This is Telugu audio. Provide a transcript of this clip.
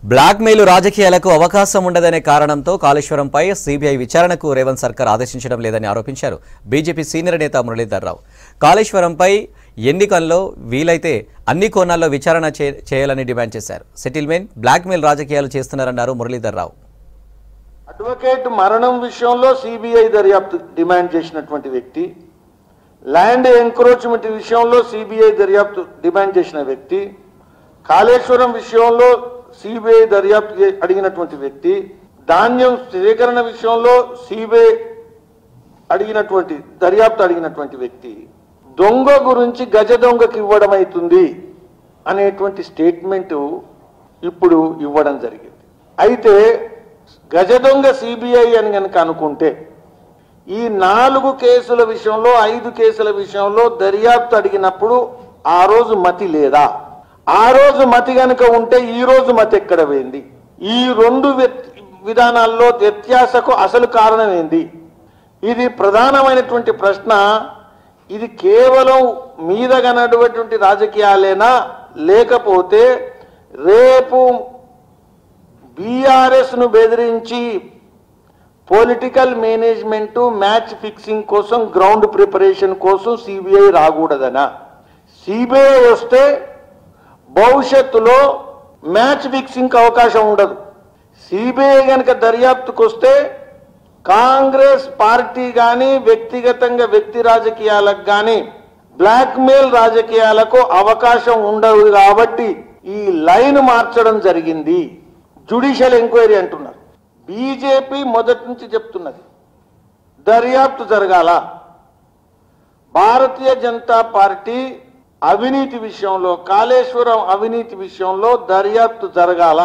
బ్లాక్మెయిల్ రాజకీయాలకు అవకాశం ఉండదనే కారణంతో కాళేశ్వరంపై సీబీఐ విచారణకు రేవంత్ సర్కార్ ఆదేశించడం లేదని ఆరోపించారు బీజేపీ సీనియర్ నేత మురళీధర్ రావు. కాళేశ్వరంపై ఎన్నికల్లో వీలైతే అన్ని కోణాల్లో విచారణ చేయాలని డిమాండ్ చేశారు. సెటిల్మెంట్, బ్లాక్మెయిల్ రాజకీయాలు చేస్తున్నారన్నారు మురళీధర్ రావు. అడ్వకేట్ మరణం విషయంలో సీబీఐ దర్యాప్తు డిమాండ్ చేసినటువంటి వ్యక్తి, ల్యాండ్ ఎంక్రోచ్మెంట్ విషయంలో సీబీఐ దర్యాప్తు డిమాండ్ చేసిన వ్యక్తి, కాళేశ్వరం విషయంలో సిబిఐ దర్యాప్తు అడిగినటువంటి వ్యక్తి, ధాన్యం సేకరణ విషయంలో సిబిఐ దర్యాప్తు అడిగినటువంటి వ్యక్తి దొంగ గురించి గజ దొంగకి ఇవ్వడం అవుతుంది అనేటువంటి స్టేట్మెంట్ ఇప్పుడు ఇవ్వడం జరిగింది. అయితే గజ దొంగ సిబిఐ అని కనుక అనుకుంటే ఈ 4 కేసుల విషయంలో 5 కేసుల విషయంలో దర్యాప్తు అడిగినప్పుడు ఆ రోజు మతి లేదా? ఆ రోజు మతి గనుక ఉంటే ఈ రోజు మతి ఎక్కడ పోయింది? ఈ 2 విధానాల్లో వ్యత్యాసకు అసలు కారణం ఏంది? ఇది ప్రధానమైనటువంటి ప్రశ్న. ఇది కేవలం మీదగనటువంటి రాజకీయాలేనా, లేకపోతే రేపు బీఆర్ఎస్ను బెదిరించి పొలిటికల్ మేనేజ్మెంటు మ్యాచ్ ఫిక్సింగ్ కోసం, గ్రౌండ్ ప్రిపరేషన్ కోసం సిబిఐ రాకూడదనా? సిబిఐ వస్తే భవిష్యత్తులో మ్యాచ్ ఫిక్సింగ్ అవకాశం ఉండదు. సిబిఐ కనుక దర్యాప్తుకు వస్తే కాంగ్రెస్ పార్టీ కానీ వ్యక్తిగతంగా వ్యక్తి రాజకీయాలకు కానీ బ్లాక్మెయిల్ రాజకీయాలకు అవకాశం ఉండదు. కాబట్టి ఈ లైన్ మార్చడం జరిగింది. జ్యుడిషియల్ ఎంక్వైరీ అంటున్నారు. బీజేపీ మొదటి నుంచి చెప్తున్నది దర్యాప్తు జరగాల. భారతీయ జనతా పార్టీ అవినీతి విషయంలో, కాళేశ్వరం అవినీతి విషయంలో దర్యాప్తు జరగాల.